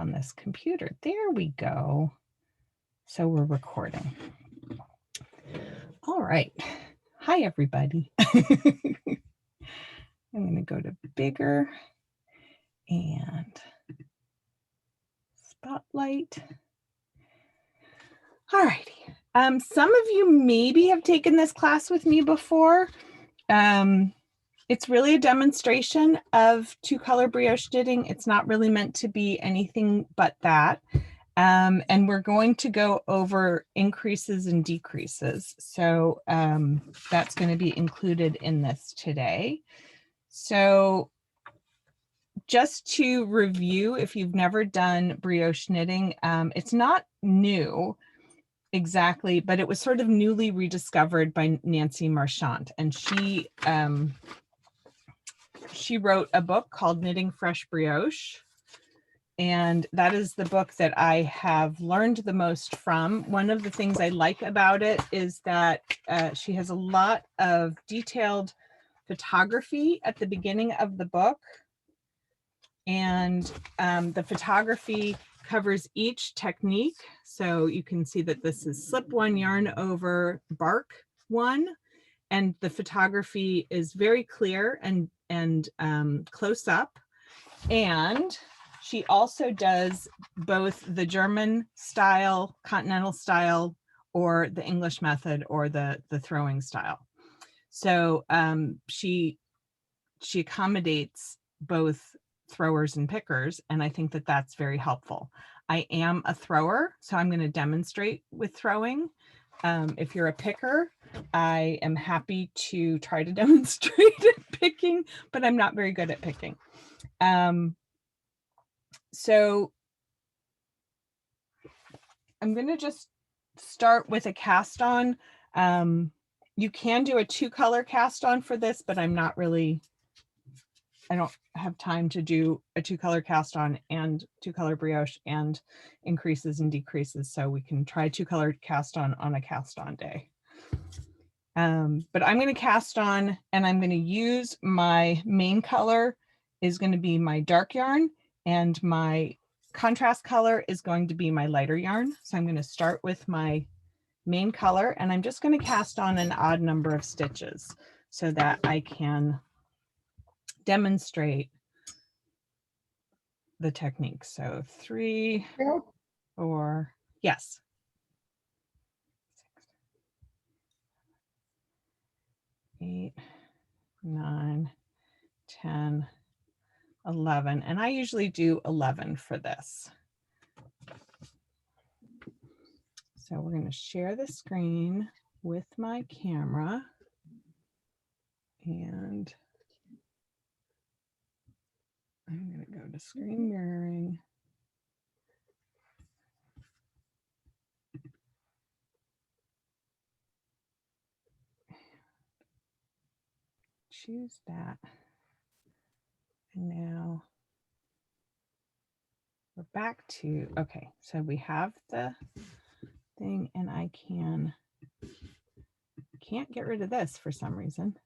on this computer. There we go. So we're recording. All right. Hi, everybody. I'm going to go to bigger and spotlight. All righty. Some of you maybe have taken this class with me before. It's really a demonstration of two-color brioche knitting. It's not really meant to be anything but that. And we're going to go over increases and decreases. So that's going to be included in this today. So just to review, if you've never done brioche knitting, it's not new exactly, but it was sort of newly rediscovered by Nancy Marchant. And she wrote a book called Knitting Fresh Brioche. And that is the book that I have learned the most from. One of the things I like about it is that she has a lot of detailed photography at the beginning of the book. And the photography covers each technique. So you can see that this is slip one, yarn over, bark one. And the photography is very clear and close up. And she also does both the German style, continental style, or the English method, or the throwing style. So she accommodates both throwers and pickers, and I think that that's very helpful. I am a thrower, so I'm going to demonstrate with throwing. If you're a picker, I am happy to try to demonstrate picking, but I'm not very good at picking. So I'm going to just start with a cast on. You can do a two-color cast on for this, but I don't have time to do a two-color cast on and two-color brioche and increases and decreases. So we can try two-color cast on a cast on day. But I'm going to cast on, and I'm going to use my main color is going to be my dark yarn, and my contrast color is going to be my lighter yarn. So I'm going to start with my main color, and I'm just going to cast on an odd number of stitches so that I can demonstrate the technique. So 3, 4, yes. 8, 9, 10, 11, and I usually do 11 for this. So we're going to share the screen with my camera, and I'm going to go to screen mirroring. Choose that. And now we're back to, okay, so we have the thing, and I can't get rid of this for some reason.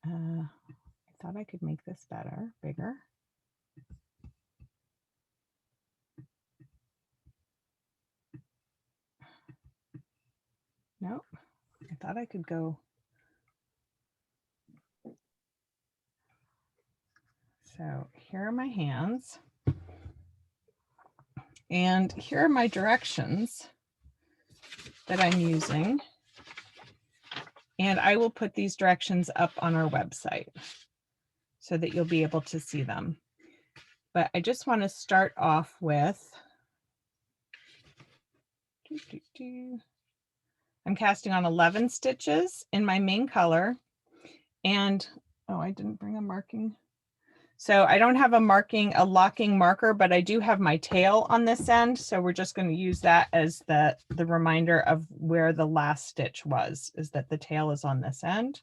I thought I could make this better, bigger. Nope, I thought I could go. So here are my hands, and here are my directions that I'm using. And I will put these directions up on our website so that you'll be able to see them. But I just want to start off with, I'm casting on 11 stitches in my main color. And, oh, I didn't bring a marking. So I don't have a locking marker, but I do have my tail on this end. So we're just going to use that as the reminder of where the last stitch was, is that the tail is on this end.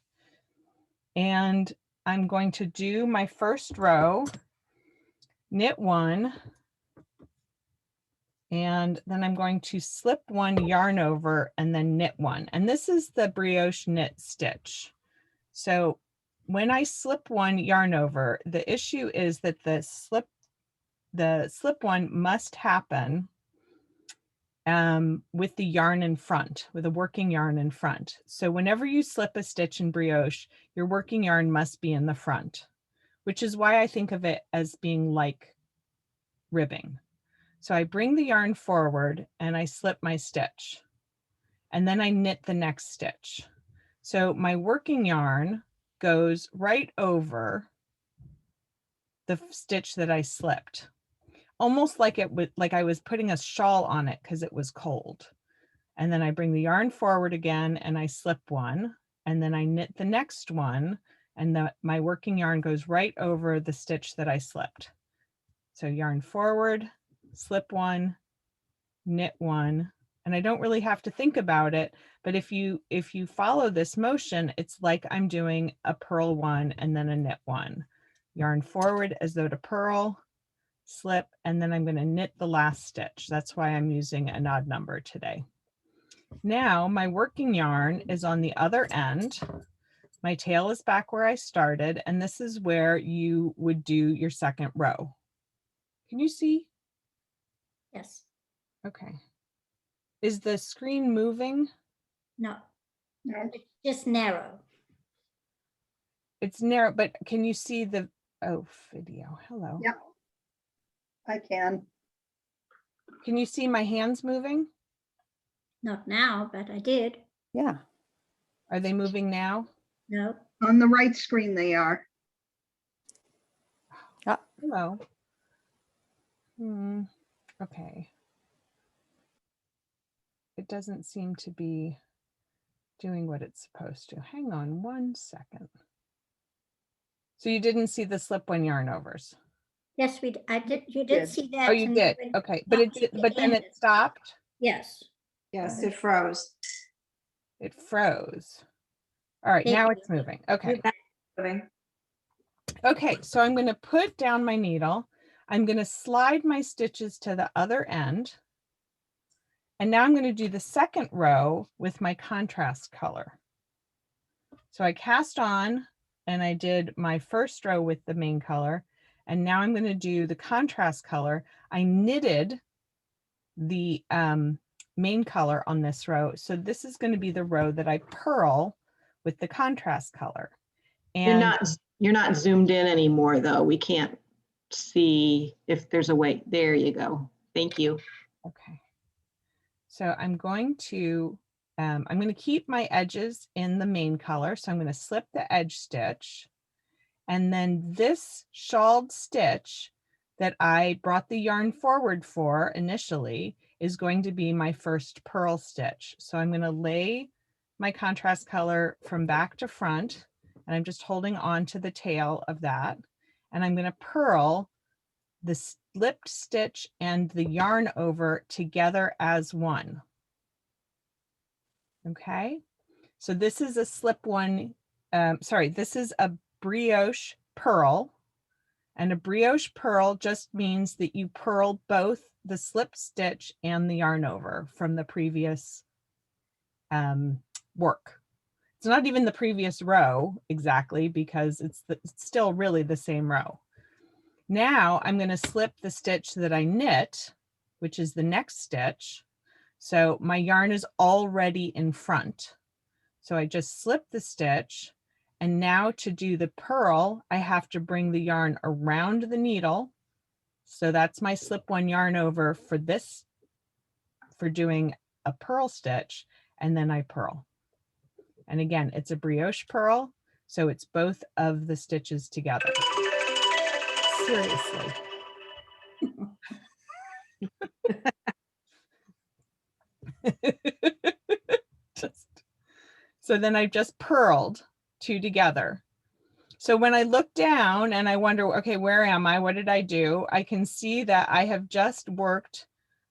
And I'm going to do my first row, knit 1, and then I'm going to slip 1, yarn over, and then knit 1. And this is the brioche knit stitch. So when I slip 1, yarn over, the issue is that the the slip one must happen with the yarn in front, with a working yarn in front. So whenever you slip a stitch in brioche, your working yarn must be in the front, which is why I think of it as being like ribbing. So I bring the yarn forward and I slip my stitch, and then I knit the next stitch. So my working yarn goes right over the stitch that I slipped, almost like it would, like I was putting a shawl on it because it was cold. And then I bring the yarn forward again and I slip one, and then I knit the next one, and my working yarn goes right over the stitch that I slipped. So yarn forward, slip one, knit one, and I don't really have to think about it, but if you follow this motion, it's like I'm doing a purl one and then a knit one. Yarn forward as though to purl, slip, and then I'm going to knit the last stitch. That's why I'm using an odd number today. Now my working yarn is on the other end. My tail is back where I started, and this is where you would do your second row. Can you see? Yes. Okay. Is the screen moving? No. No. It's just narrow. It's narrow, but can you see the, oh, video, hello. Yep. I can. Can you see my hands moving? Not now, but I did. Yeah. Are they moving now? No. On the right screen they are. Hello. Okay. It doesn't seem to be doing what it's supposed to. Hang on 1 second. So you didn't see the slip one yarn overs? Yes, I did. You did Did. see that. Oh, you and did. when Okay, but it did, it but then it ended. stopped. Yes. Yes, it froze. It froze. All right, now it's moving. Okay. You're back moving. Okay, so I'm going to put down my needle. I'm going to slide my stitches to the other end. And now I'm going to do the second row with my contrast color. So I cast on and I did my first row with the main color. And now I'm going to do the contrast color. I knitted the main color on this row. So this is going to be the row that I purl with the contrast color. And You're not zoomed in anymore though. We can't see if there's a way. There you go. Thank you. okay. So I'm going to keep my edges in the main color. So I'm going to slip the edge stitch. And then this shawled stitch that I brought the yarn forward for initially is going to be my first purl stitch. So I'm going to lay my contrast color from back to front, and I'm just holding on to the tail of that. And I'm going to purl the slipped stitch and the yarn over together as one. Okay, so this is a slip one, this is a brioche purl, and a brioche purl just means that you purl both the slip stitch and the yarn over from the previous work. It's not even the previous row exactly because it's still really the same row. Now I'm going to slip the stitch that I knit, which is the next stitch. So my yarn is already in front. So I just slip the stitch, and now to do the purl, I have to bring the yarn around the needle. So that's my slip one yarn over for this, for doing a purl stitch, and then I purl. And again, it's a brioche purl, so it's both of the stitches together. Seriously. So then I've just purled two together. So when I look down and I wonder, okay, where am I? What did I do? I can see that I have just worked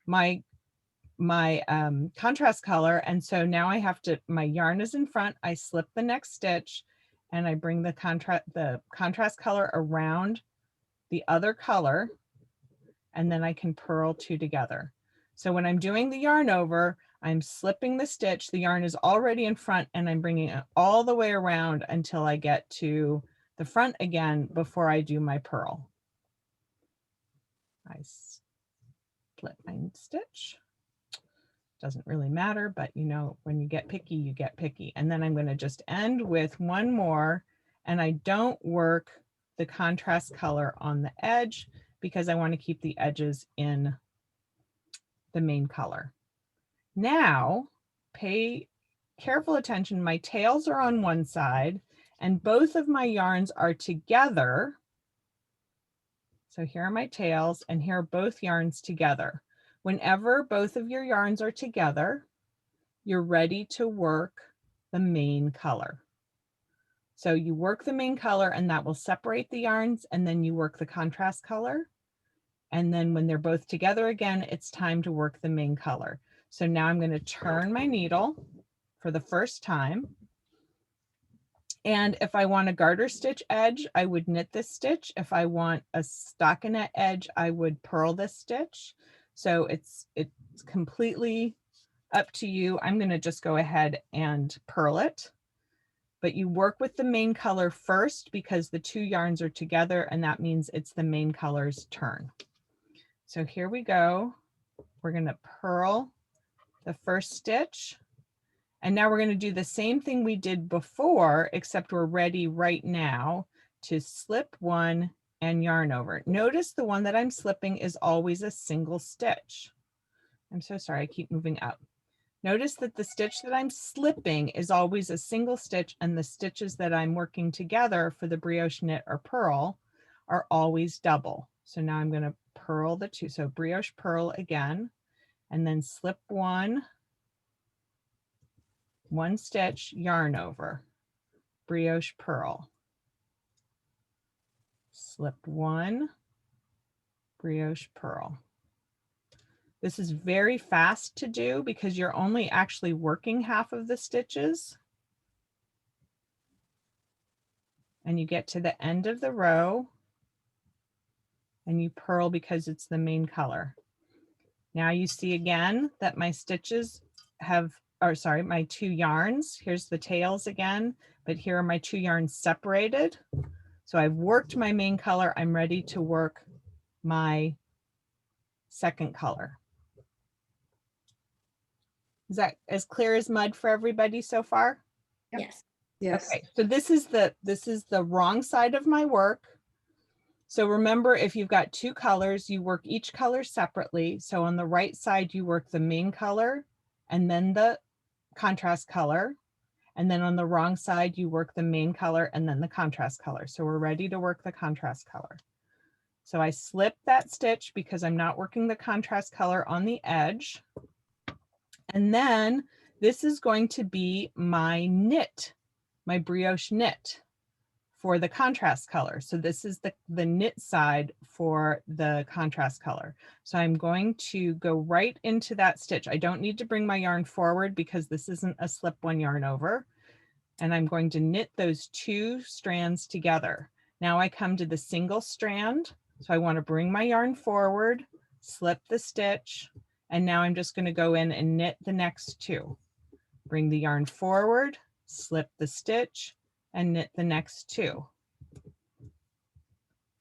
my contrast color. And so now I have to, my yarn is in front, I slip the next stitch and I bring the contrast color around the other color, and then I can purl two together. So when I'm doing the yarn over, I'm slipping the stitch, the yarn is already in front, and I'm bringing it all the way around until I get to the front again before I do my purl. I split my stitch. Doesn't really matter, but you know, when you get picky, you get picky. And then I'm going to just end with one more, and I don't work the contrast color on the edge because I want to keep the edges in the main color. Now, pay careful attention. My tails are on one side and both of my yarns are together. So here are my tails and here are both yarns together. Whenever both of your yarns are together, you're ready to work the main color. So you work the main color and that will separate the yarns, and then you work the contrast color. And then when they're both together again, it's time to work the main color. So now I'm going to turn my needle for the first time. And if I want a garter stitch edge, I would knit this stitch. If I want a stockinette edge, I would purl this stitch. So it's completely up to you. I'm going to just go ahead and purl it. But you work with the main color first because the two yarns are together, and that means it's the main color's turn. So here we go. We're going to purl the first stitch. And now we're going to do the same thing we did before, except we're ready right now to slip one and yarn over. Notice the one that I'm slipping is always a single stitch. I'm so sorry, I keep moving up. Notice that the stitch that I'm slipping is always a single stitch, and the stitches that I'm working together for the brioche knit or purl are always double. So now I'm going to purl the two. So brioche purl again, and then slip one stitch, yarn over, brioche purl, slip one, brioche purl. This is very fast to do because you're only actually working half of the stitches. And you get to the end of the row and you purl because it's the main color. Now you see again that my stitches have, or sorry, my two yarns, here's the tails again, but here are my two yarns separated. So I've worked my main color. I'm ready to work my second color. Is that as clear as mud for everybody so far? Yep. Yes. Yes. Okay, so this is the wrong side of my work. So remember, if you've got two colors, you work each color separately. So on the right side, you work the main color and then the contrast color. And then on the wrong side, you work the main color and then the contrast color. So we're ready to work the contrast color. So I slip that stitch because I'm not working the contrast color on the edge. And then this is going to be my knit, my brioche knit for the contrast color. So this is the knit side for the contrast color. So I'm going to go right into that stitch. I don't need to bring my yarn forward because this isn't a slip one yarn over. And I'm going to knit those two strands together. Now I come to the single strand. So I want to bring my yarn forward, slip the stitch, and now I'm just going to go in and knit the next two. Bring the yarn forward, slip the stitch, and knit the next two.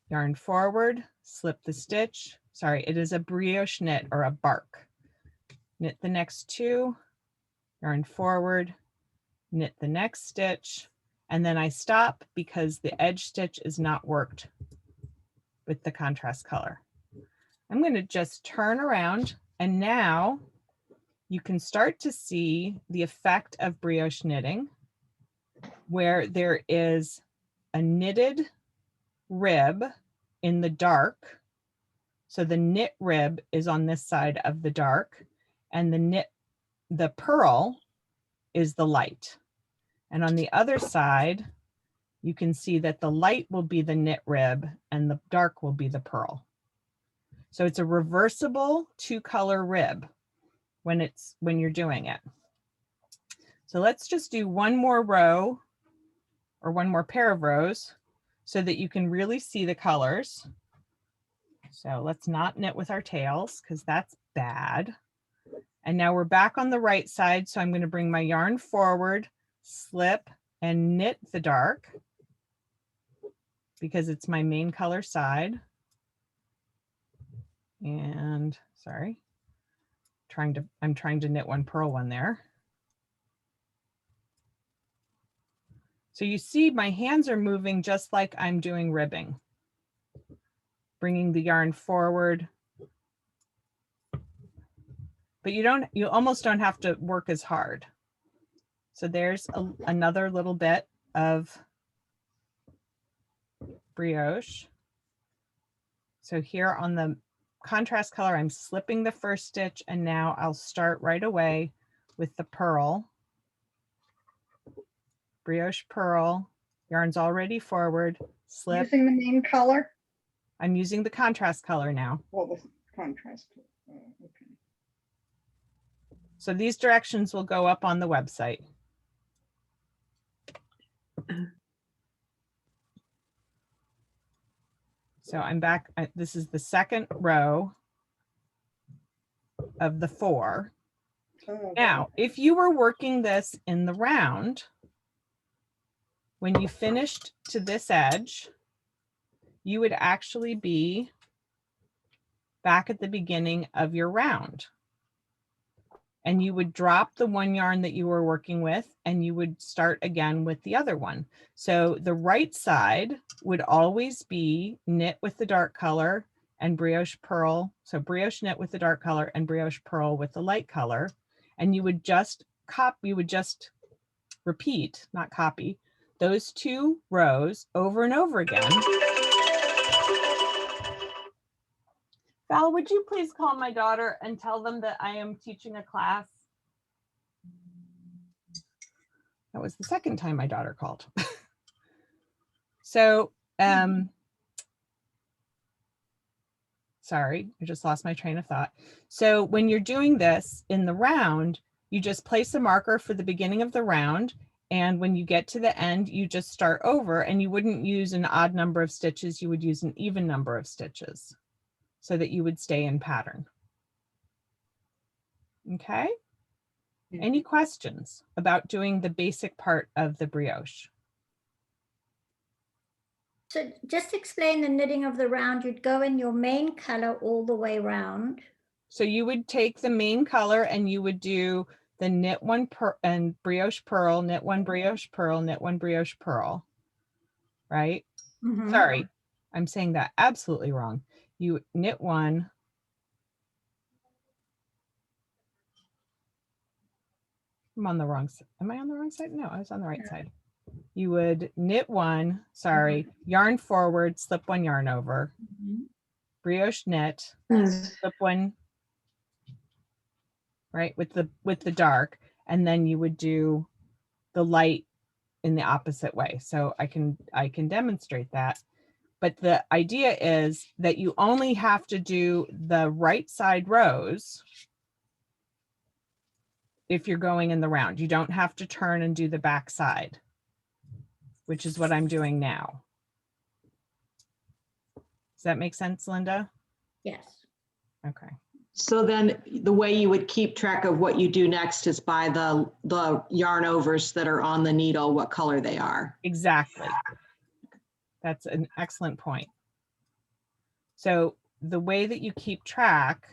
Yarn forward, slip the stitch. Sorry, it is a brioche knit or a bark. Knit the next two, yarn forward, knit the next stitch, and then I stop because the edge stitch is not worked with the contrast color. I'm going to just turn around, and now you can start to see the effect of brioche knitting where there is a knitted rib in the dark. So the knit rib is on this side of the dark, and the purl is the light. And on the other side, you can see that the light will be the knit rib and the dark will be the purl. So it's a reversible two-color rib when you're doing it. So let's just do one more row or one more pair of rows so that you can really see the colors. So let's not knit with our tails because that's bad. And now we're back on the right side. So I'm going to bring my yarn forward, slip, and knit the dark because it's my main color side. And sorry, I'm trying to knit one, purl one there. So you see my hands are moving just like I'm doing ribbing, bringing the yarn forward. But you almost don't have to work as hard. So there's another little bit of brioche. So here on the contrast color, I'm slipping the first stitch, and now I'll start right away with the purl. Brioche purl, yarn's already forward, slip. Using the main color? I'm using the contrast color now. Well, the contrast. Oh, okay. So these directions will go up on the website. So I'm back. This is the second row of the 4. Oh, Now, if you were working this in the round, when you finished to this edge, you would actually be back at the beginning of your round. And you would drop the one yarn that you were working with, and you would start again with the other one. So the right side would always be knit with the dark color and brioche purl. So brioche knit with the dark color and brioche purl with the light color. And you would just repeat, not copy, those 2 rows over and over again. Val, would you please call my daughter and tell them that I am teaching a class? That was the second time my daughter called. So, sorry, I just lost my train of thought. So when you're doing this in the round, you just place a marker for the beginning of the round. And when you get to the end, you just start over, and you wouldn't use an odd number of stitches. You would use an even number of stitches so that you would stay in pattern. Okay. Any questions about doing the basic part of the brioche? So just explain the knitting of the round. You'd go in your main color all the way round. So you would take the main color and you would do the knit one and brioche purl, knit one brioche purl, knit one brioche purl, right? Mhm. Sorry, I'm saying that absolutely wrong. You knit one, I'm on the wrong side. Am I on the wrong side? No, I was on the right side. You would knit one, sorry, yarn forward, slip one yarn over, Mhm. brioche knit, slip one, right, with the dark, and then you would do the light in the opposite way. So I can demonstrate that. But the idea is that you only have to do the right side rows if you're going in the round. You don't have to turn and do the back side, which is what I'm doing now. Does that make sense, Linda? Yes. Okay. So then the way you would keep track of what you do next is by the yarn overs that are on the needle, what color they are. Exactly. That's an excellent point. So the way that you keep track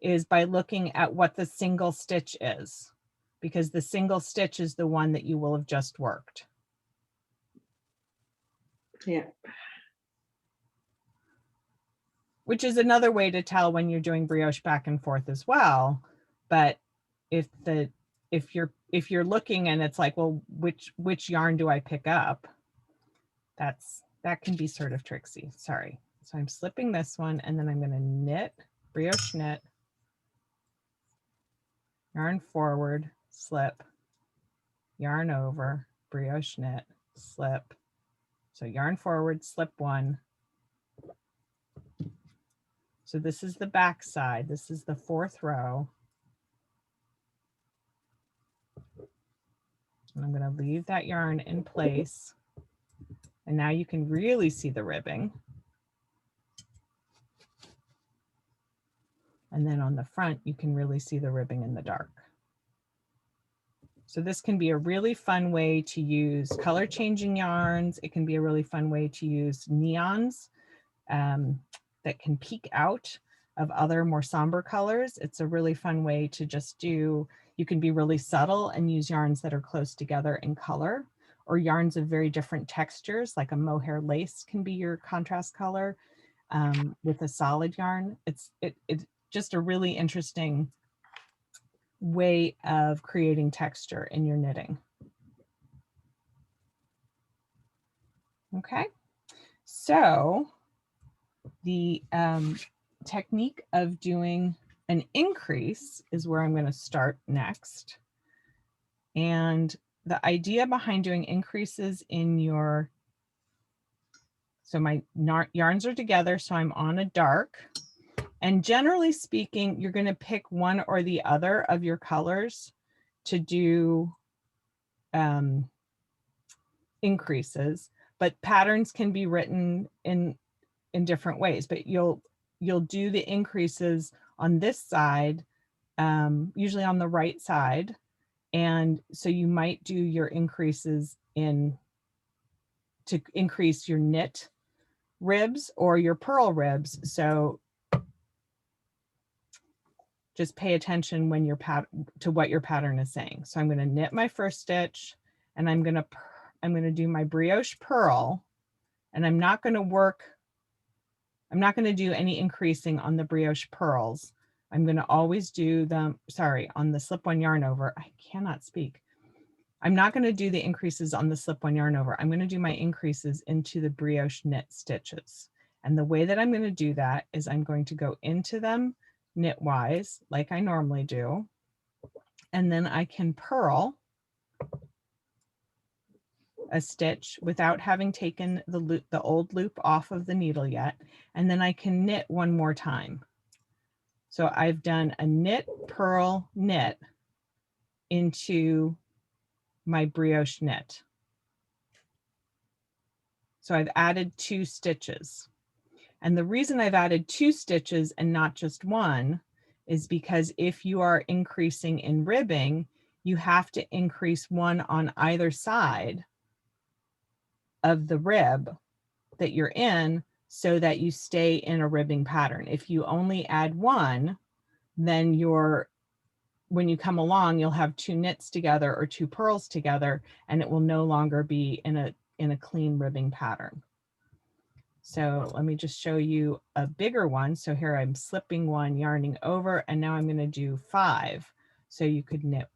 is by looking at what the single stitch is, because the single stitch is the one that you will have just worked. Yeah. Which is another way to tell when you're doing brioche back and forth as well. But if you're looking and it's like, well, which yarn do I pick up? That can be sort of tricksy. Sorry. So I'm slipping this one, and then I'm going to knit, brioche knit, yarn forward, slip, yarn over, brioche knit, slip. So yarn forward, slip one. So this is the back side. This is the 4th row. And I'm going to leave that yarn in place. And now you can really see the ribbing. And then on the front, you can really see the ribbing in the dark. So this can be a really fun way to use color changing yarns. It can be a really fun way to use neons that can peek out of other more somber colors. It's a really fun way to just do, you can be really subtle and use yarns that are close together in color, or yarns of very different textures, like a mohair lace can be your contrast color with a solid yarn. It's just a really interesting way of creating texture in your knitting. Okay, so the technique of doing an increase is where I'm going to start next. And the idea behind doing increases in your, so my yarns are together, so I'm on a dark. And generally speaking, you're going to pick one or the other of your colors to do increases, but patterns can be written in different ways, but you'll do the increases on this side, usually on the right side. And so you might do your increases to increase your knit ribs or your purl ribs. So just pay attention when you're to what your pattern is saying. So I'm going to knit my first stitch, and I'm going to do my brioche purl, and I'm not going to do any increasing on the brioche pearls. I'm going to always do them, sorry, on the slip one yarn over. I cannot speak. I'm not going to do the increases on the slip one yarn over. I'm going to do my increases into the brioche knit stitches. And the way that I'm going to do that is I'm going to go into them knitwise like I normally do. And then I can purl a stitch without having taken the old loop off of the needle yet. And then I can knit one more time. So I've done a knit, purl, knit into my brioche knit. So I've added 2 stitches. And the reason I've added 2 stitches and not just one is because if you are increasing in ribbing, you have to increase one on either side of the rib that you're in so that you stay in a ribbing pattern. If you only add one, then when you come along, you'll have 2 knits together or 2 purls together, and it will no longer be in a clean ribbing pattern. So let me just show you a bigger one. So here I'm slipping one, yarning over, and now I'm going to do 5. So you could knit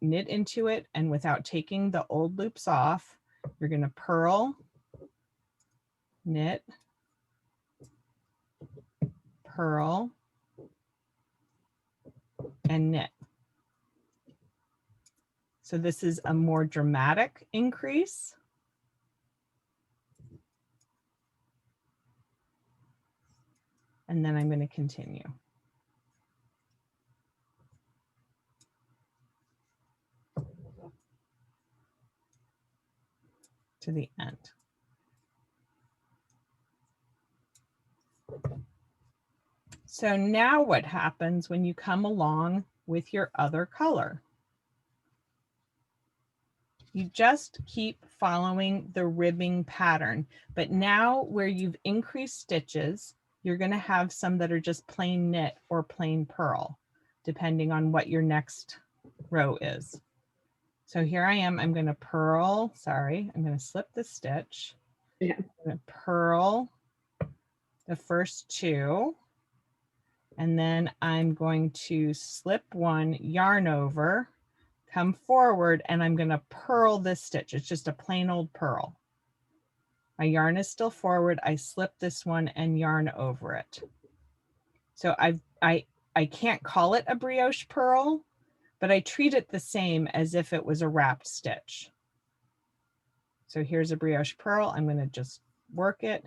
into it, and without taking the old loops off, you're going to purl, knit, purl, and knit. So this is a more dramatic increase. And then I'm going to continue. To the end. So now what happens when you come along with your other color? You just keep following the ribbing pattern, but now where you've increased stitches, you're going to have some that are just plain knit or plain purl, depending on what your next row is. So here I am, I'm going to purl, sorry, I'm going to slip the stitch. Yeah. I'm going to purl the first 2, and then I'm going to slip one, yarn over, come forward, and I'm going to purl this stitch. It's just a plain old purl. My yarn is still forward. I slip this one and yarn over it. So I can't call it a brioche purl, but I treat it the same as if it was a wrapped stitch. So here's a brioche purl. I'm going to just work it,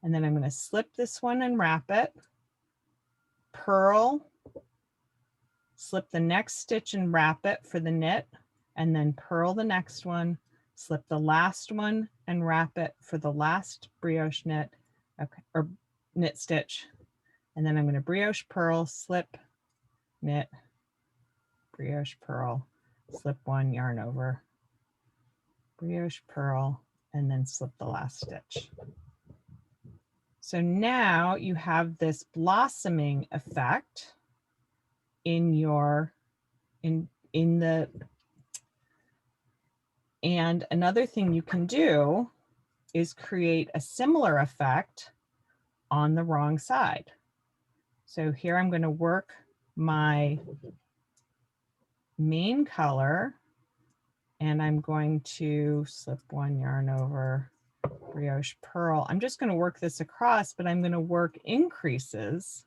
and then I'm going to slip this one and wrap it, purl, slip the next stitch and wrap it for the knit, and then purl the next one, slip the last one and wrap it for the last brioche knit, okay, or knit stitch. And then I'm going to brioche purl, slip, knit, brioche purl, slip one, yarn over, brioche purl, and then slip the last stitch. So now you have this blossoming effect in your, in the, and another thing you can do is create a similar effect on the wrong side. So here I'm going to work my main color and I'm going to slip one yarn over Brioche Pearl. I'm just going to work this across, but I'm going to work increases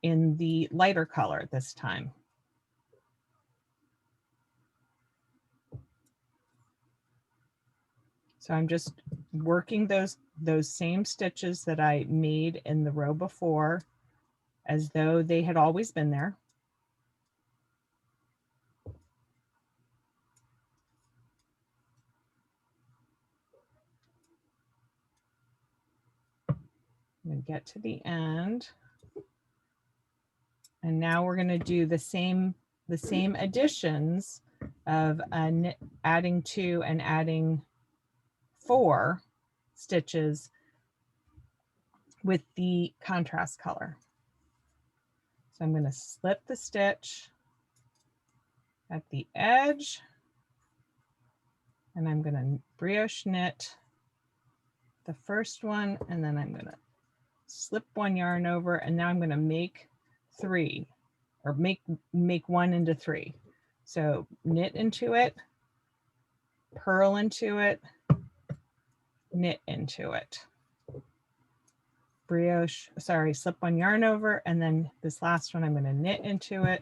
in the lighter color this time. So I'm just working those same stitches that I made in the row before as though they had always been there. I'm going to get to the end. And now we're going to do the same additions of adding 2 and adding 4 stitches with the contrast color. So I'm going to slip the stitch at the edge and I'm going to brioche knit the first one, and then I'm going to slip one yarn over, and now I'm going to make 3, or make 1 into 3. So knit into it, purl into it, knit into it. Brioche, sorry, slip one yarn over, and then this last one I'm going to knit into it.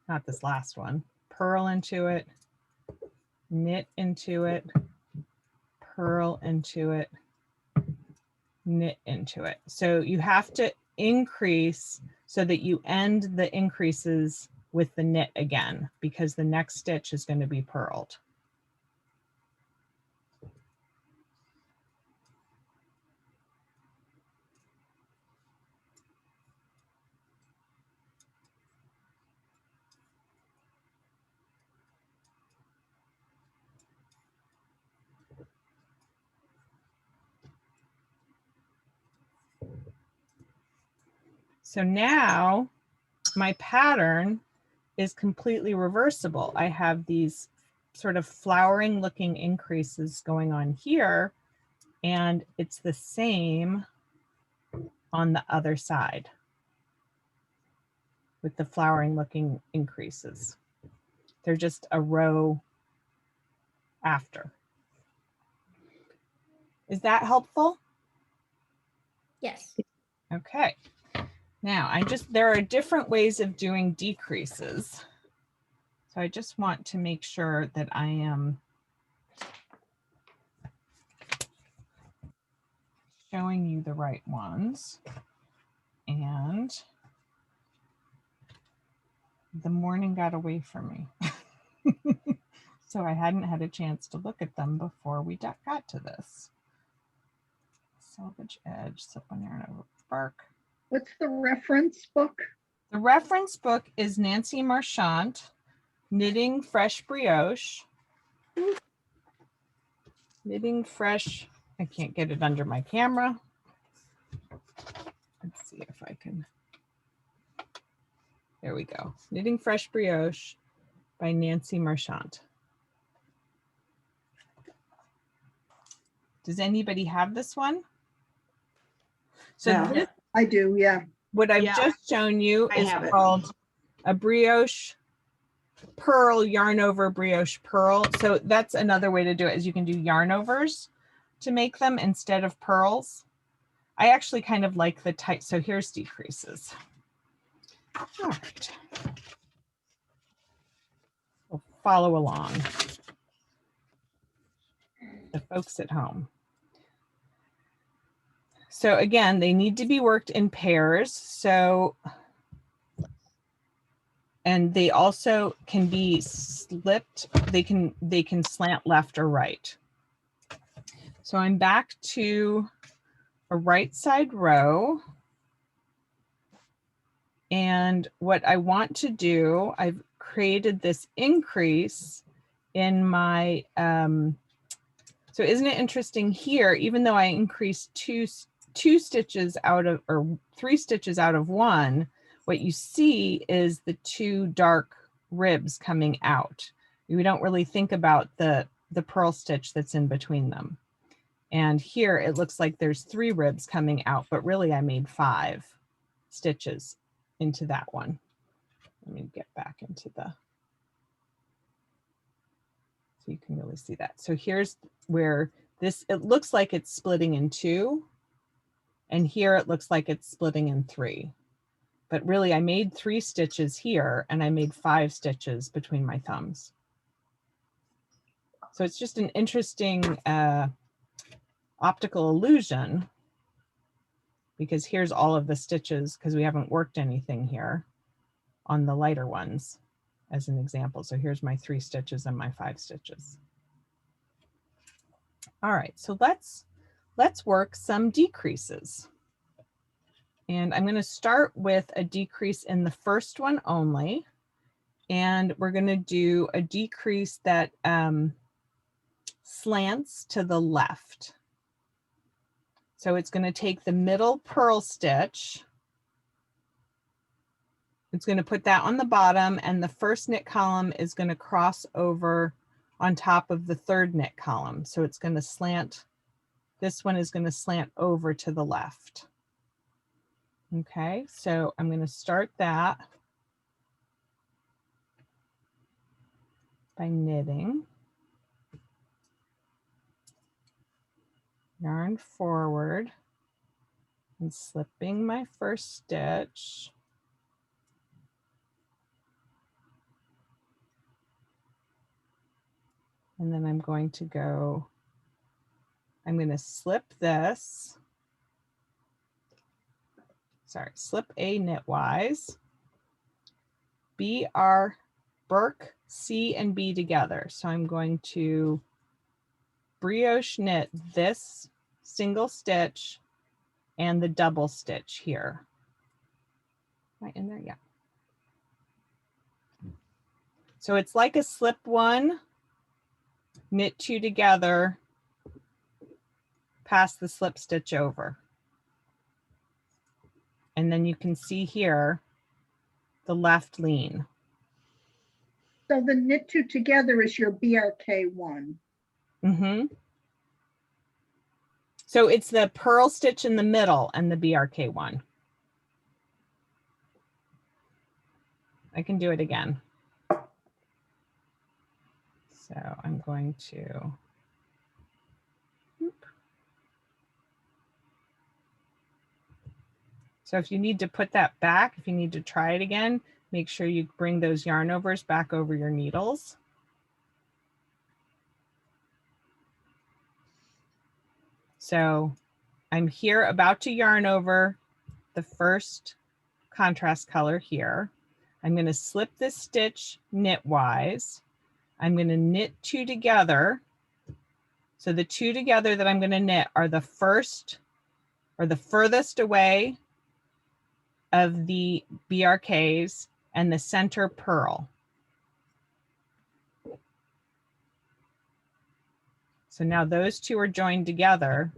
Not this last one. Purl into it, knit into it, purl into it, knit into it. So you have to increase so that you end the increases with the knit again, because the next stitch is going to be purled. So now my pattern is completely reversible. I have these sort of flowering looking increases going on here, and it's the same on the other side with the flowering looking increases. They're just a row after. Is that helpful? Yes. Okay. Now there are different ways of doing decreases. So I just want to make sure that I am showing you the right ones. And the morning got away from me. So I hadn't had a chance to look at them before we got to this. Selvage edge, slip one yarn over bark. What's the reference book? The reference book is Nancy Marchant, Knitting Fresh Brioche. Knitting Fresh, I can't get it under my camera. Let's see if I can. There we go. Knitting Fresh Brioche by Nancy Marchant. Does anybody have this one? So No. this, I do, yeah. what I've Yeah, just shown you I is have it. called a Brioche Pearl yarn over Brioche Pearl. So that's another way to do it, is you can do yarn overs to make them instead of pearls. I actually kind of like the type. So here's decreases. All right. We'll follow along. The folks at home. So again, they need to be worked in pairs. So, and they also can be slipped. They can slant left or right. So I'm back to a right side row. And what I want to do, I've created this increase in my So isn't it interesting here, even though I increased two stitches out of, or 3 stitches out of 1, what you see is the 2 dark ribs coming out. We don't really think about the purl stitch that's in between them. And here it looks like there's 3 ribs coming out, but really I made 5 stitches into that one. Let me get back into the, so you can really see that. So here's where this, it looks like it's splitting in 2, and here it looks like it's splitting in 3. But really I made 3 stitches here and I made 5 stitches between my thumbs. So it's just an interesting optical illusion, because here's all of the stitches, because we haven't worked anything here on the lighter ones as an example. So here's my 3 stitches and my 5 stitches. All right, so let's work some decreases. And I'm going to start with a decrease in the first one only. And we're going to do a decrease that slants to the left. So it's going to take the middle purl stitch. It's going to put that on the bottom, and the first knit column is going to cross over on top of the third knit column. So it's going to slant. This one is going to slant over to the left. Okay, so I'm going to start that by knitting, yarn forward, and slipping my first stitch. And then I'm going to slip this, slip a knitwise, BR, Burke, C and B together. So I'm going to brioche knit this single stitch and the double stitch here. Am I in there? Yeah. So it's like a slip 1, knit 2 together, pass the slip stitch over. And then you can see here the left lean. So the knit 2 together is your BRK1. Mm-hmm. So it's the purl stitch in the middle and the BRK1. I can do it again. So I'm going to, so if you need to put that back, if you need to try it again, make sure you bring those yarn overs back over your needles. So I'm here about to yarn over the first contrast color here. I'm going to slip this stitch knitwise. I'm going to knit 2 together. So the 2 together that I'm going to knit are the first or the furthest away of the BRKs and the center purl. So now those 2 are joined together,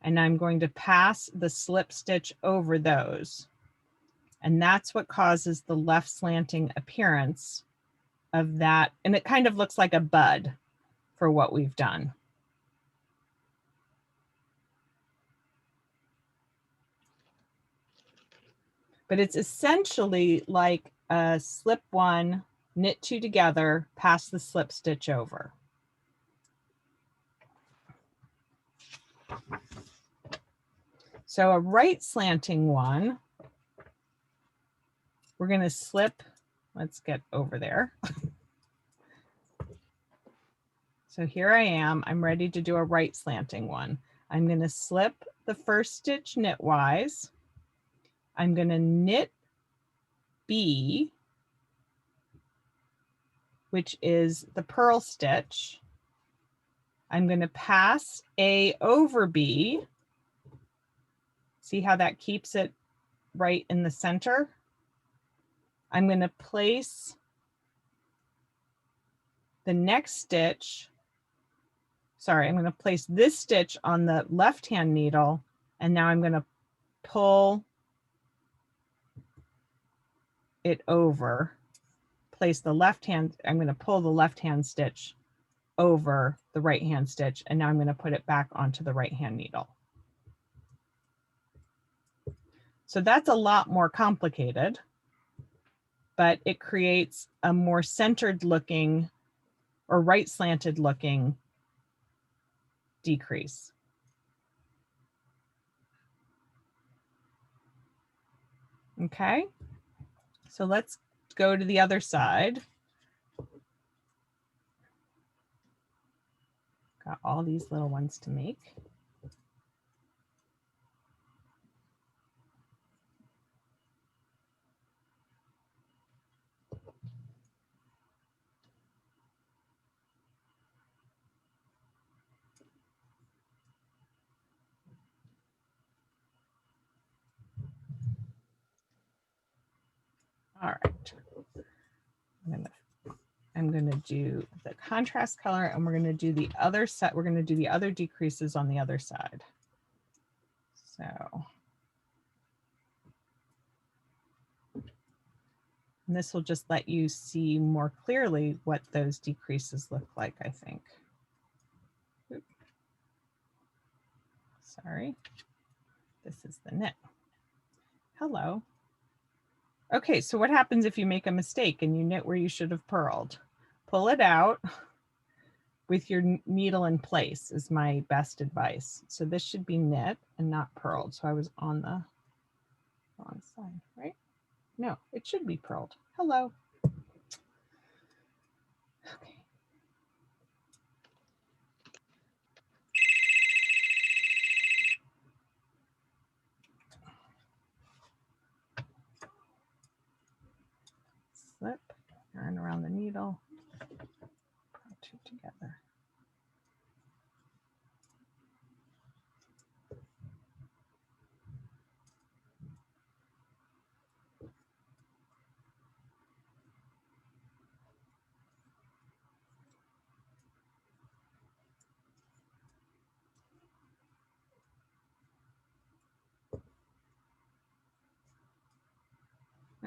and I'm going to pass the slip stitch over those. And that's what causes the left slanting appearance of that. And it kind of looks like a bud for what we've done. But it's essentially like a slip 1, knit 2 together, pass the slip stitch over. So a right slanting one, we're going to slip, let's get over there. So here I am, I'm ready to do a right slanting one. I'm going to slip the first stitch knitwise. I'm going to knit B, which is the purl stitch. I'm going to pass A over B. See how that keeps it right in the center? I'm going to place the next stitch sorry, I'm going to place this stitch on the left-hand needle, and now I'm going to pull it over, place the left hand, I'm going to pull the left-hand stitch over the right-hand stitch, and now I'm going to put it back onto the right-hand needle. So that's a lot more complicated, but it creates a more centered looking or right slanted looking decrease. Okay, so let's go to the other side. Got all these little ones to make. All right, I'm gonna do the contrast color, and we're gonna do the other set. We're gonna do the other decreases on the other side. So, and this will just let you see more clearly what those decreases look like, I think. Oop. Sorry, this is the knit. Hello. Okay, so what happens if you make a mistake and you knit where you should have purled? Pull it out with your needle in place is my best advice. So this should be knit and not purled. So I was on the wrong side, right? No, it should be purled. Hello. Okay. Slip, yarn around the needle, put two together.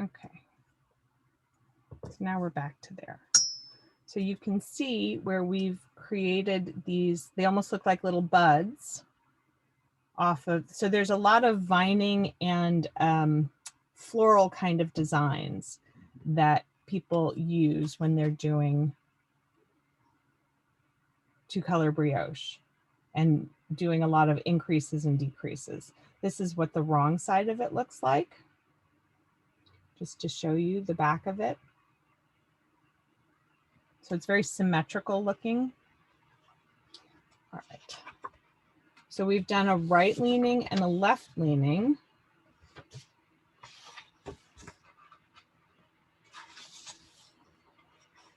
Okay, so now we're back to there. So you can see where we've created these, they almost look like little buds off of, so there's a lot of vining and floral kind of designs that people use when they're doing two-color brioche and doing a lot of increases and decreases. This is what the wrong side of it looks like, just to show you the back of it. So it's very symmetrical looking. All right. So we've done a right leaning and a left leaning.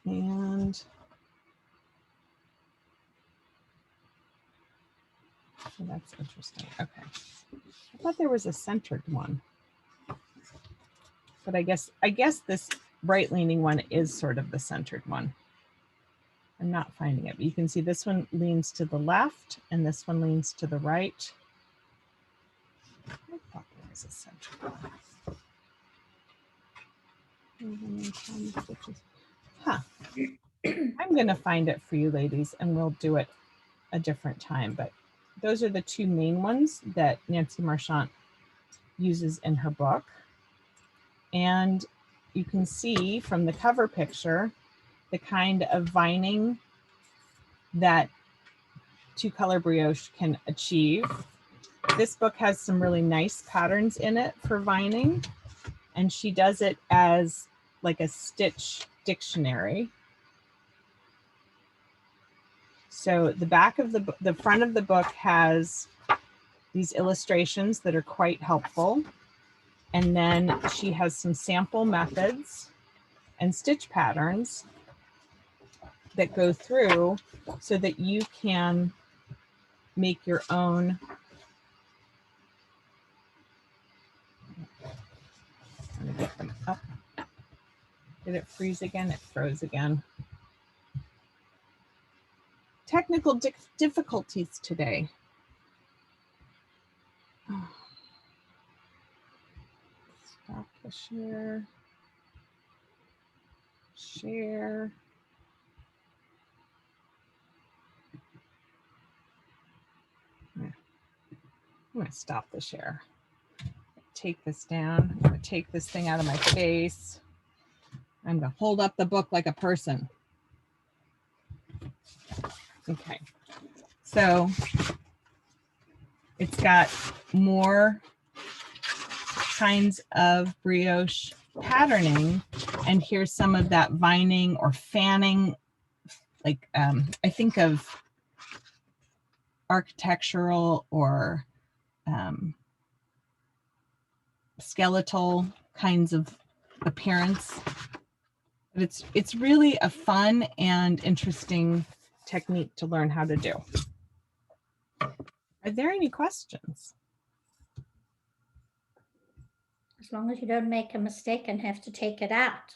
And so that's interesting. Okay. I thought there was a centered one. But I guess this right leaning one is sort of the centered one. I'm not finding it, but you can see this one leans to the left and this one leans to the right. I thought there was a centered one. Huh. I'm going to find it for you ladies and we'll do it a different time, but those are the two main ones that Nancy Marchant uses in her book. And you can see from the cover picture the kind of vining that two-color brioche can achieve. This book has some really nice patterns in it for vining, and she does it as like a stitch dictionary. So the back of the front of the book has these illustrations that are quite helpful. And then she has some sample methods and stitch patterns that go through so that you can make your own. I'm gonna get them up. Did it freeze again? It froze again. Technically, technical difficulties today. Stop the share. Share. I'm going to stop the share. Take this down. I'm going to take this thing out of my face. I'm going to hold up the book like a person. Okay. So it's got more kinds of brioche patterning, and here's some of that vining or fanning, like I think of architectural or skeletal kinds of appearance. But it's really a fun and interesting technique to learn how to do. Are there any questions? As long as you don't make a mistake and have to take it out.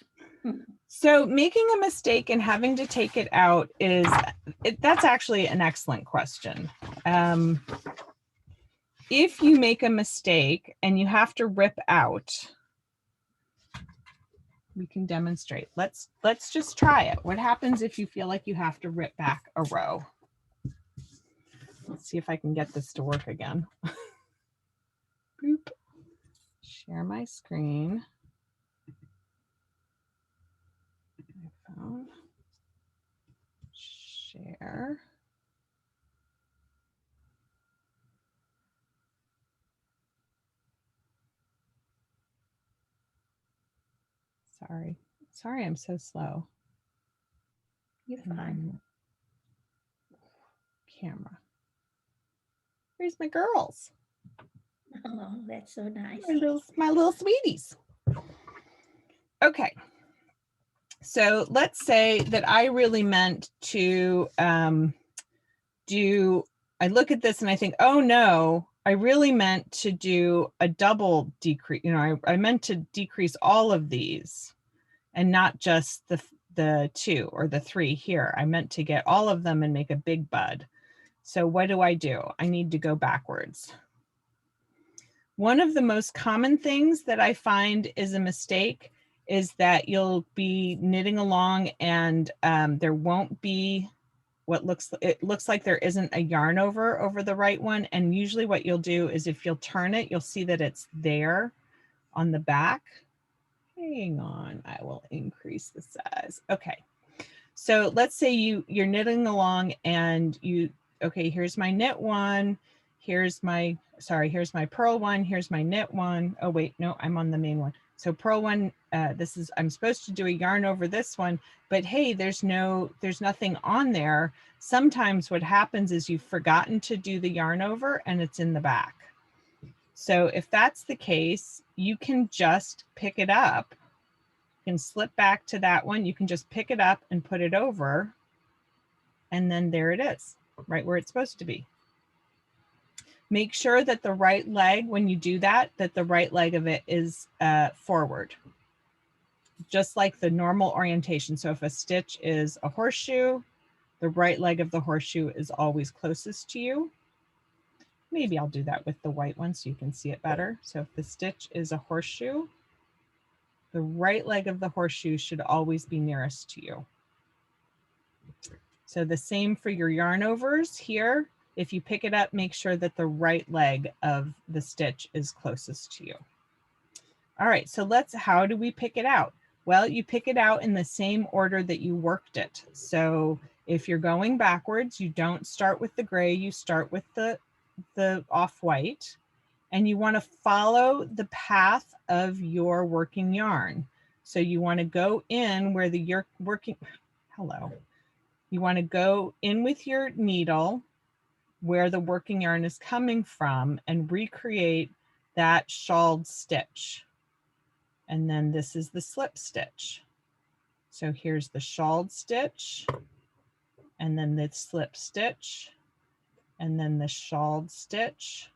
So making a mistake and having to take it out that's actually an excellent question. If you make a mistake and you have to rip out, we can demonstrate. Let's just try it. What happens if you feel like you have to rip back a row? Let's see if I can get this to work again. Boop. Share my screen. My phone. Share. Sorry, I'm so slow. You're fine. Camera. Where's my girls? Oh, that's so nice. My little sweeties. Okay. So let's say that I really meant to I look at this and I think, oh no, I really meant to do a double decrease. You know, I meant to decrease all of these and not just the 2 or the 3 here. I meant to get all of them and make a big bud. So what do? I need to go backwards. One of the most common things that I find is a mistake is that you'll be knitting along and there won't be it looks like there isn't a yarn over the right one. And usually what you'll do is if you'll turn it, you'll see that it's there on the back. Hang on, I will increase the size. Okay, so let's say you're knitting along and okay, here's my knit one, here's my purl one, here's my knit one. Oh wait, no, I'm on the main one. So purl one, I'm supposed to do a yarn over this one, but hey, there's nothing on there. Sometimes what happens is you've forgotten to do the yarn over and it's in the back. So if that's the case, you can just pick it up. You can slip back to that one. You can just pick it up and put it over. And then there it is, right where it's supposed to be. Make sure that the right leg, when you do that the right leg of it is forward, just like the normal orientation. So if a stitch is a horseshoe, the right leg of the horseshoe is always closest to you. Maybe I'll do that with the white one so you can see it better. So if the stitch is a horseshoe, the right leg of the horseshoe should always be nearest to you. So the same for your yarn overs here. If you pick it up, make sure that the right leg of the stitch is closest to you. All right, so how do we pick it out? Well, you pick it out in the same order that you worked it. So if you're going backwards, you don't start with the gray, you start with the off-white, and you want to follow the path of your working yarn. So you want to go in where you're working, you want to go in with your needle where the working yarn is coming from and recreate that shawled stitch. And then this is the slip stitch. So here's the shawled stitch, and then the slip stitch, and then the shawled stitch,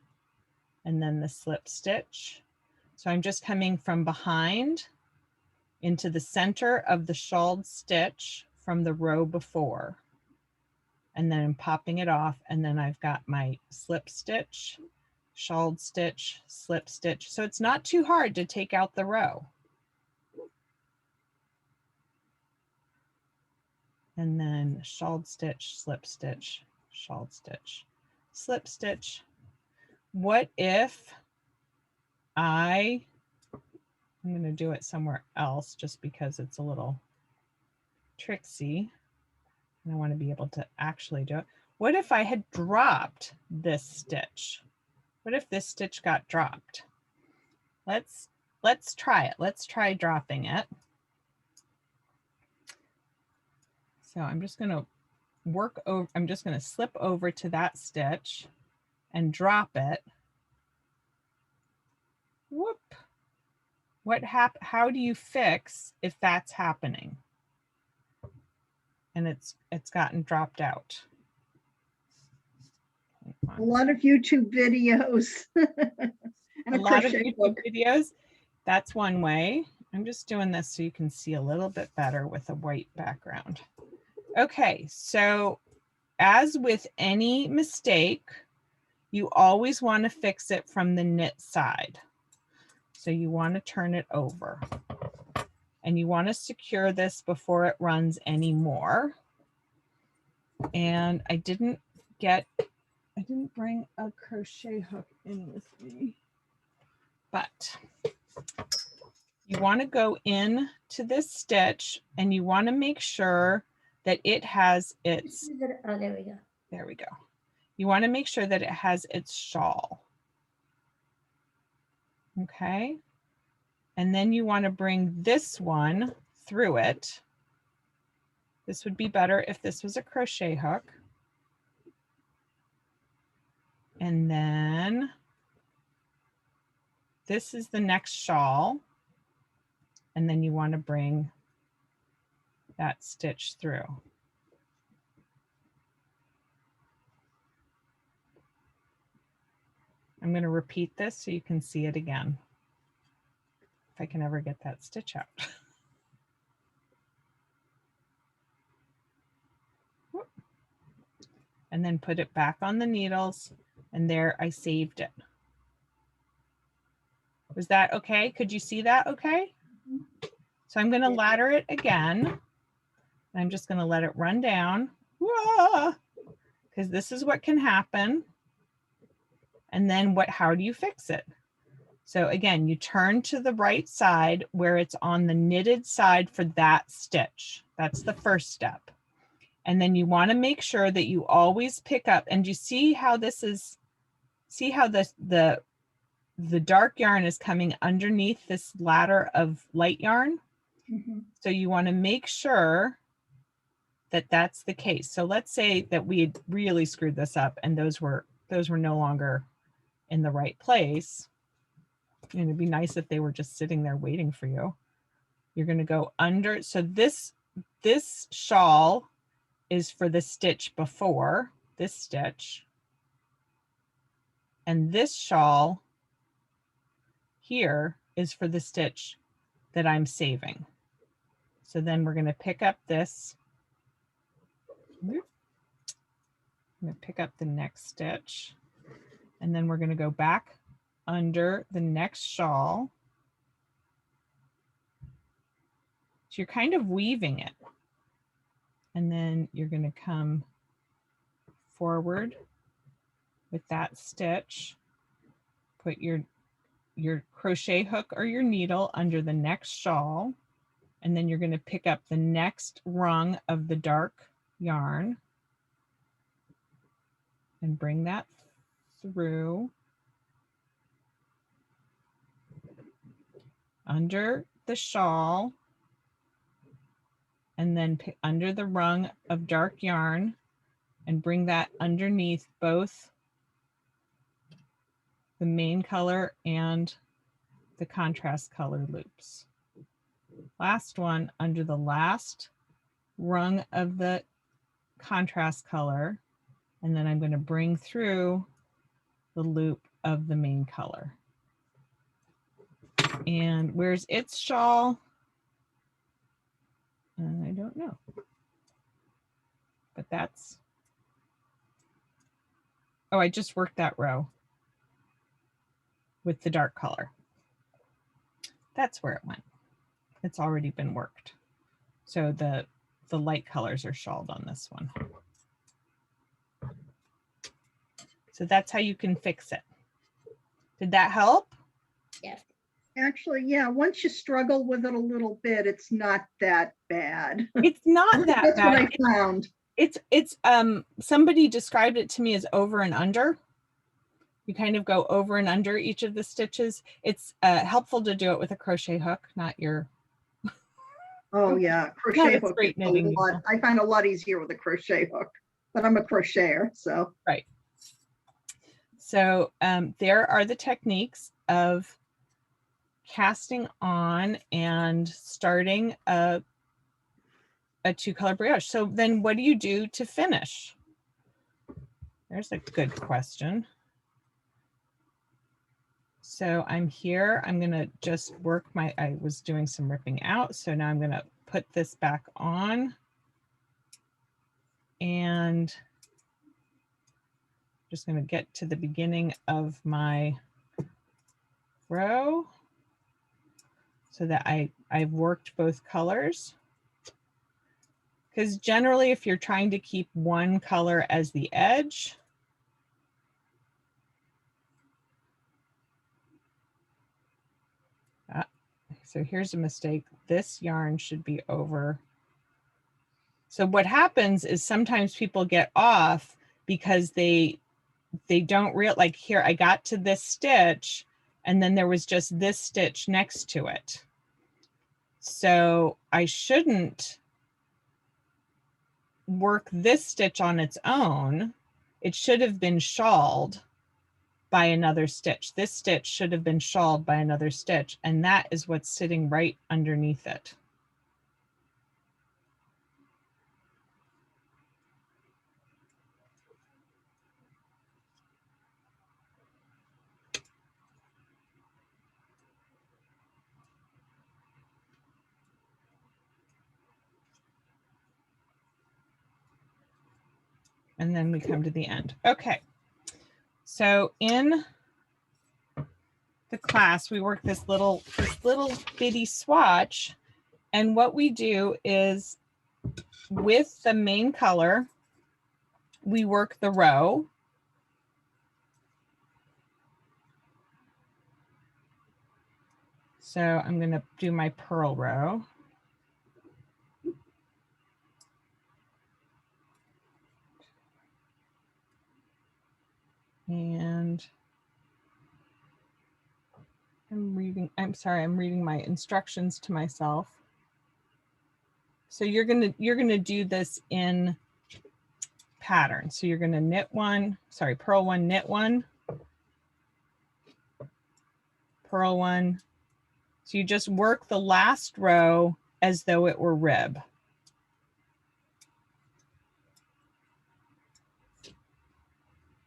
and then the slip stitch. So I'm just coming from behind into the center of the shawled stitch from the row before. and then I'm popping it off, and then I've got my slip stitch, shawled stitch, slip stitch. So it's not too hard to take out the row. And then shawled stitch, slip stitch, shawled stitch, slip stitch. What if I'm going to do it somewhere else just because it's a little tricksy and I want to be able to actually do it. What if I had dropped this stitch? What if this stitch got dropped? Let's try it. Let's try dropping it. So I'm just going to work over, I'm just going to slip over to that stitch and drop it. Whoop. How do you fix if that's happening? And it's gotten dropped out. A lot of YouTube videos. And A lot of crochet YouTube book. videos. That's one way. I'm just doing this so you can see a little bit better with a white background. Okay, so as with any mistake, you always want to fix it from the knit side. So you want to turn it over. And you want to secure this before it runs anymore. And I didn't bring a crochet hook in with me, but you want to go in to this stitch and you want to make sure that it has its, Oh, there we go. there we go. You want to make sure that it has its shawl. Okay. And then you want to bring this one through it. This would be better if this was a crochet hook. And then this is the next shawl. And then you want to bring that stitch through. I'm going to repeat this so you can see it again. If I can ever get that stitch out. And then put it back on the needles, and there I saved it. Was that okay? Could you see that okay? So I'm going to ladder it again. I'm just going to let it run down, because this is what can happen. And then how do you fix it? So again, you turn to the right side where it's on the knitted side for that stitch. That's the first step. And then you want to make sure that you always pick up, and you see how this is, see how the dark yarn is coming underneath this ladder of light yarn. Mm-hmm. So you want to make sure that that's the case. So let's say that we had really screwed this up and those were no longer in the right place. And it'd be nice if they were just sitting there waiting for you. You're going to go under. So this shawl is for the stitch before this stitch. And this shawl here is for the stitch that I'm saving. So then we're going to pick up this. I'm going to pick up the next stitch. And then we're going to go back under the next shawl. So you're kind of weaving it. And then you're going to come forward with that stitch. Put your crochet hook or your needle under the next shawl. And then you're going to pick up the next rung of the dark yarn and bring that through under the shawl, and then under the rung of dark yarn and bring that underneath both the main color and the contrast color loops. Last one under the last rung of the contrast color, and then I'm going to bring through the loop of the main color. And where's its shawl? I don't know. But that's Oh, I just worked that row with the dark color. That's where it went. It's already been worked. So the light colors are shawled on this one. So that's how you can fix it. Did that help? Yes. Actually, yeah, once you struggle with it a little bit, it's not that bad. It's not that That's what bad. I found. It's somebody described it to me as over and under. You kind of go over and under each of the stitches. It's helpful to do it with a crochet hook, not your. Oh yeah, Not crochet a hook straight is a knitting lot. needle. I find a lot easier with a crochet hook, but I'm a crocheter, so. Right. So there are the techniques of casting on and starting a two-color brioche. So then what do you do to finish? There's a good question. So I'm here, I'm gonna just work I was doing some ripping out. So now I'm gonna put this back on and just gonna get to the beginning of my row so that I've worked both colors. Because generally, if you're trying to keep one color as the edge, so here's a mistake. This yarn should be over. So what happens is sometimes people get off because they don't realize, like here, I got to this stitch and then there was just this stitch next to it. So I shouldn't work this stitch on its own. It should have been shawled by another stitch. This stitch should have been shawled by another stitch, and that is what's sitting right underneath it. And then we come to the end. Okay. So in the class, we work this little bitty swatch. And what we do is with the main color, we work the row. So I'm going to do my purl row. And I'm reading my instructions to myself. So you're gonna do this in pattern. So you're gonna knit one, purl one, knit one, purl one. So you just work the last row as though it were rib.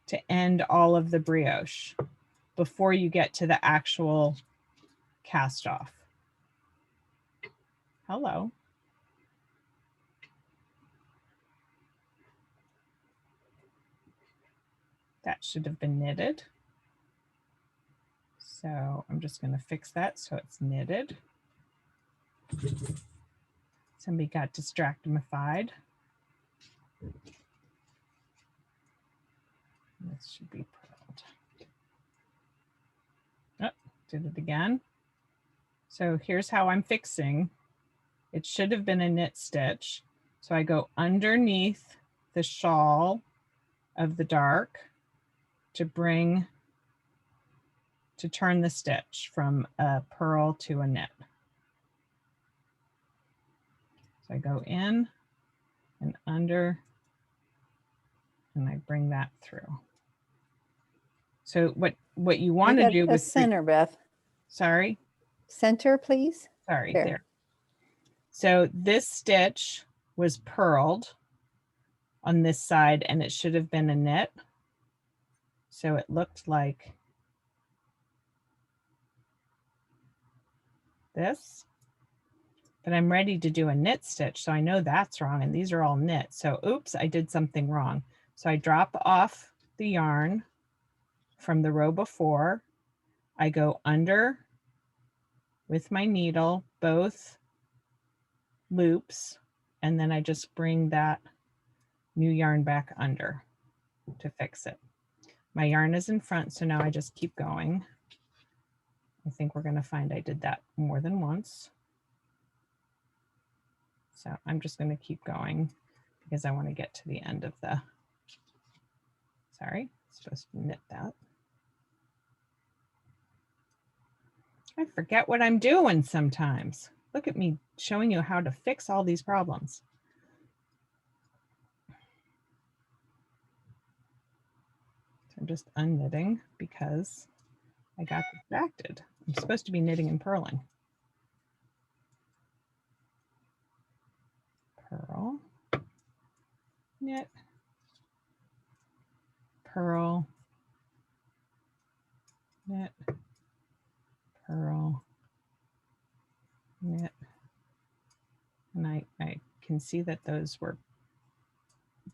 To end all of the brioche before you get to the actual cast off. Hello. That should have been knitted. So I'm just going to fix that so it's knitted. Somebody got distractified. This should be purled. Oh, did it again. So here's how I'm fixing. It should have been a knit stitch. So I go underneath the shawl of the dark to turn the stitch from a purl to a knit. So I go in and under, and I bring that through. So what you want to do with center, Beth. Sorry. Center, please. Sorry, there. So this stitch was purled on this side and it should have been a knit. So it looked like this, but I'm ready to do a knit stitch. So I know that's wrong and these are all knit. So oops, I did something wrong. So I drop off the yarn from the row before. I go under with my needle, both loops, and then I just bring that new yarn back under to fix it. My yarn is in front, so now I just keep going. I think we're going to find I did that more than once. So I'm just going to keep going because I want to get to the end of the, sorry, I'm supposed to knit that. I forget what I'm doing sometimes. Look at me showing you how to fix all these problems. So I'm just unknitting because I got distracted. I'm supposed to be knitting and purling. Purl, knit, purl, knit, purl, knit. And I can see that those were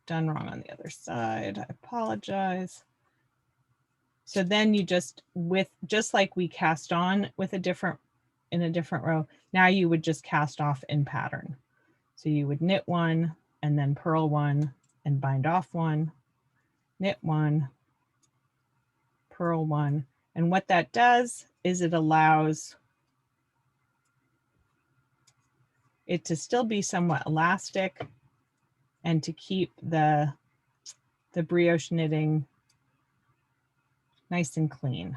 done wrong on the other side. I apologize. So then you just like we cast on with in a different row, now you would just cast off in pattern. So you would knit one and then purl one and bind off one, knit one, purl one. And what that does is it allows it to still be somewhat elastic and to keep the brioche knitting nice and clean.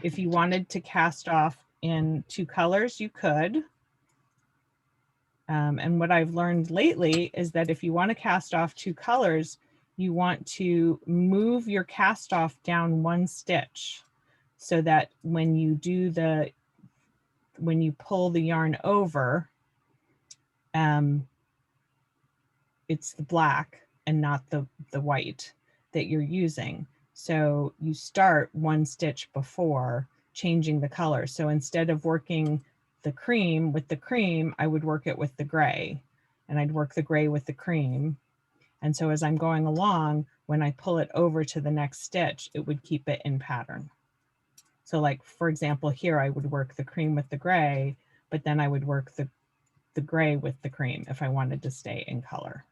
If you wanted to cast off in 2 colors, you could. And what I've learned lately is that if you want to cast off 2 colors, you want to move your cast off down 1 stitch so that when you pull the yarn over, it's the black and not the white that you're using. So you start 1 stitch before changing the color. So instead of working the cream with the cream, I would work it with the gray, and I'd work the gray with the cream. And so as I'm going along, when I pull it over to the next stitch, it would keep it in pattern. So like, for example, here I would work the cream with the gray, but then I would work the gray with the cream if I wanted to stay in color.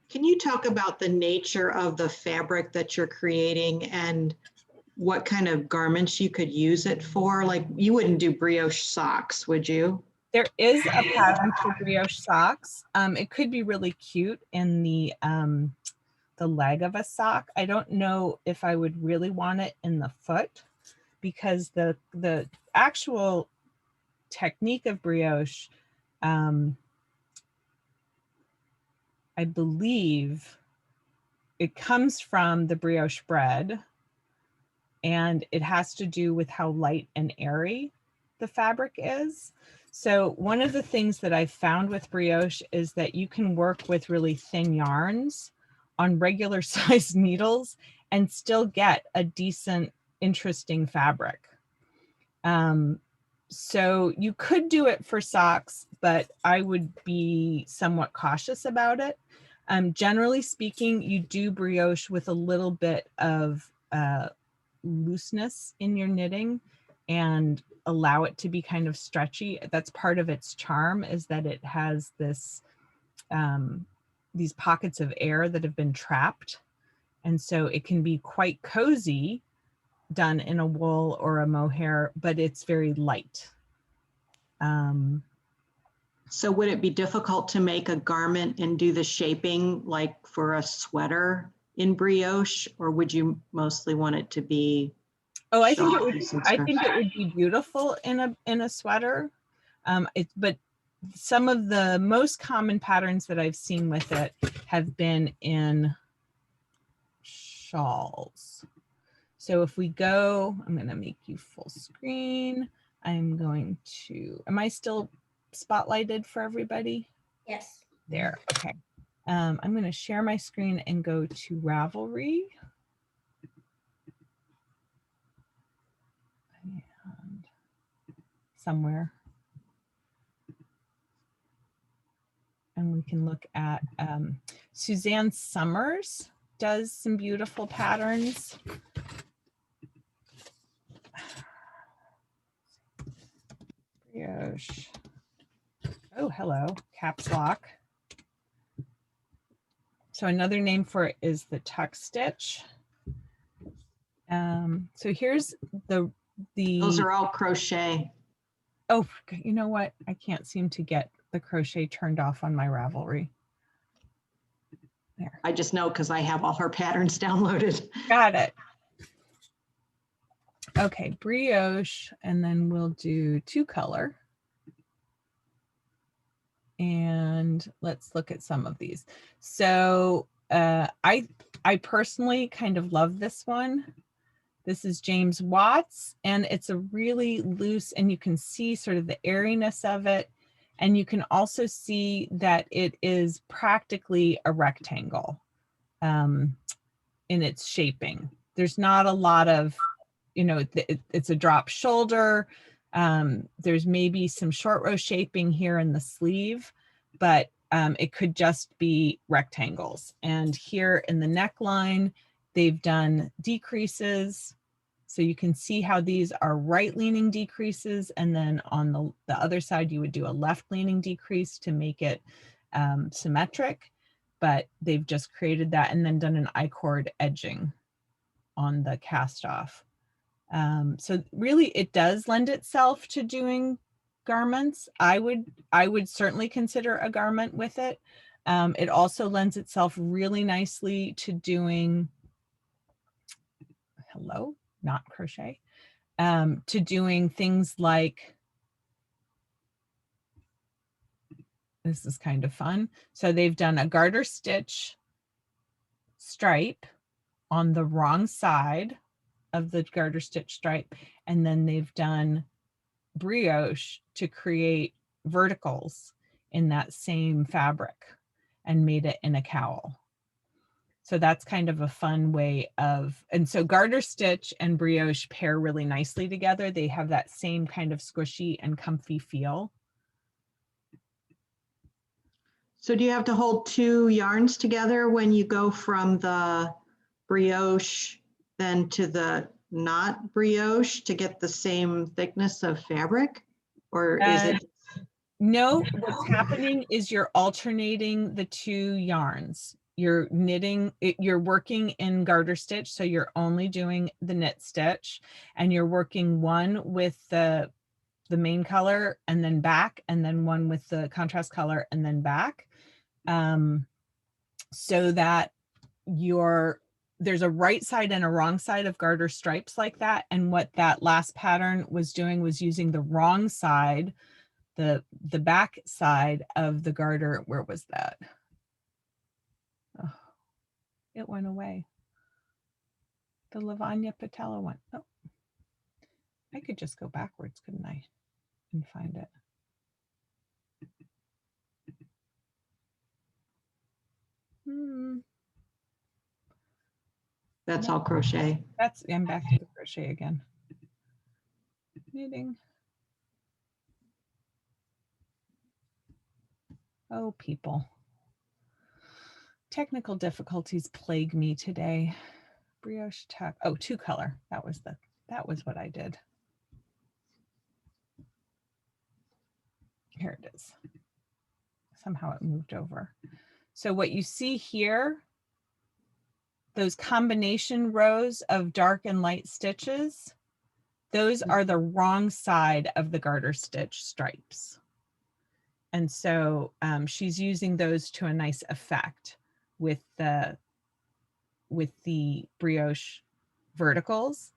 Can you talk about the nature of the fabric that you're creating and what kind of garments you could use it for? Like, you wouldn't do brioche socks, would you? There is a pattern for brioche socks. It could be really cute in the leg of a sock. I don't know if I would really want it in the foot, because the actual technique of brioche, I believe it comes from the brioche bread, and it has to do with how light and airy the fabric is. So one of the things that I've found with brioche is that you can work with really thin yarns on regular size needles and still get a decent, interesting fabric. So you could do it for socks, but I would be somewhat cautious about it. Generally speaking, you do brioche with a little bit of looseness in your knitting and allow it to be kind of stretchy. That's part of its charm, is that it has this these pockets of air that have been trapped. And so it can be quite cozy done in a wool or a mohair, but it's very light. So would it be difficult to make a garment and do the shaping like for a sweater in brioche, or would you mostly want it to be? Oh, I think it would be beautiful in a sweater. But some of the most common patterns that I've seen with it have been in shawls. So if we go, I'm going to make you full screen. I'm going to, am I still spotlighted for everybody? Yes. There, okay. I'm going to share my screen and go to Ravelry. And somewhere. can look at Suzanne Summers does some beautiful patterns. Brioche. Oh, hello, caps lock. So another name for it is the tuck stitch. So here's the Those are all crochet. oh, you know what? I can't seem to get the crochet turned off on my Ravelry. There. I just know because I have all her patterns downloaded. Got it. Okay, brioche, and then we'll do 2-color. And let's look at some of these. So I personally kind of love this one. This is James Watts, and it's a really loose, and you can see sort of the airiness of it. And you can also see that it is practically a rectangle in its shaping. There's not a lot of, you know, it's a drop shoulder. There's maybe some short row shaping here in the sleeve, but it could just be rectangles. And here in the neckline, they've done decreases. So you can see how these are right leaning decreases. And then on the other side, you would do a left leaning decrease to make it symmetric, but they've just created that and then done an I-cord edging on the cast off. So really it does lend itself to doing garments. I would certainly consider a garment with it. It also lends itself really nicely to doing, hello, not crochet, to doing things like, this is kind of fun. So they've done a garter stitch stripe on the wrong side of the garter stitch stripe, and then they've done brioche to create verticals in that same fabric and made it in a cowl. So that's kind of a fun way of, and so garter stitch and brioche pair really nicely together. They have that same kind of squishy and comfy feel. So do you have to hold 2 yarns together when you go from the brioche then to the not brioche to get the same thickness of fabric? Or is it? No, what's happening is you're alternating the 2 yarns. You're knitting, you're working in garter stitch. So you're only doing the knit stitch, and you're working one with the main color and then back, and then one with the contrast color and then back. So that there's a right side and a wrong side of garter stripes like that. And what that last pattern was doing was using the wrong side, the back side of the garter. Where was that? Oh, it went away. The Lavanya patella one. Oh, I could just go backwards, couldn't I? And find it. That's all crochet. I'm back to the crochet again. Knitting. Oh, people. Technical difficulties plague me today. Brioche tuck. Oh, 2-color. That was what I did. Here it is. Somehow it moved over. So what you see here, those combination rows of dark and light stitches, those are the wrong side of the garter stitch stripes. And so she's using those to a nice effect with the brioche verticals.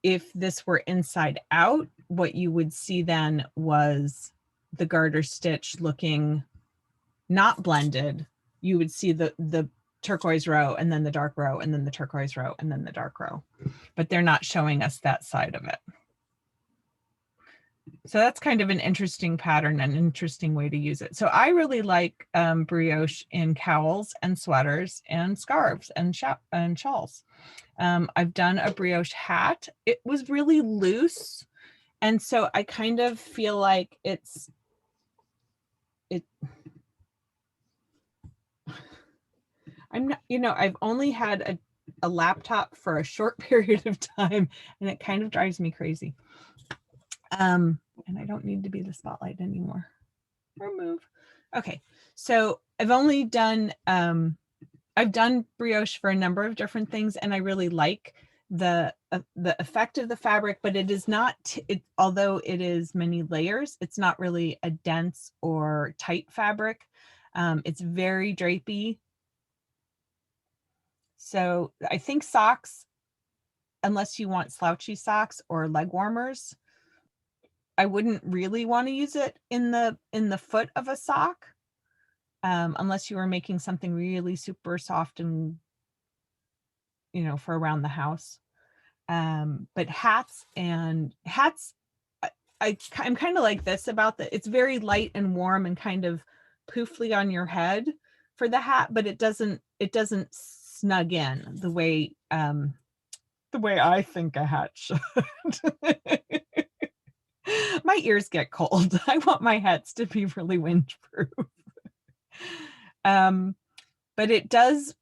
If this were inside out, what you would see then was the garter stitch looking not blended. You would see the turquoise row and then the dark row and then the turquoise row and then the dark row, but they're not showing us that side of it. So that's kind of an interesting pattern, an interesting way to use it. So I really like brioche in cowls and sweaters and scarves and shawls. I've done a brioche hat. It was really loose. And so I kind of feel like I'm not, I've only had a laptop for a short period of time, and it kind of drives me crazy. And I don't need to be the spotlight anymore. Remove. Okay, so I've only done I've done brioche for a number of different things, and I really like the effect of the fabric, but it is not although it is many layers, it's not really a dense or tight fabric. It's very drapey. So I think socks, unless you want slouchy socks or leg warmers, I wouldn't really want to use it in the foot of a sock, unless you were making something really super soft and, for around the house. But hats, I'm kind of like this about it's very light and warm and kind of poofly on your head for the hat, but it doesn't snug in the way I think a hat should. My ears get cold. I want my hats to be really windproof. But it does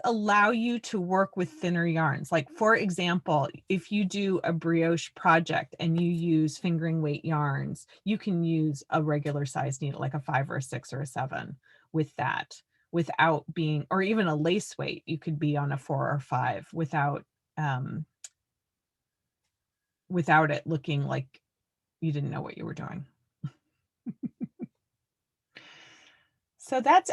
allow you to work with thinner yarns. Like, for example, if you do a brioche project and you use fingering weight yarns, you can use a regular size needle, like a 5 or a 6 or a 7 with that, without being, or even a lace weight, you could be on a 4 or 5 without it looking like you didn't know what you were doing. So that's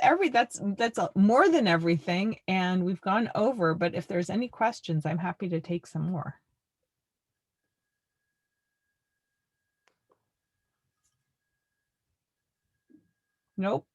more than everything, and we've gone over, but if there's any questions, I'm happy to take some more. Nope.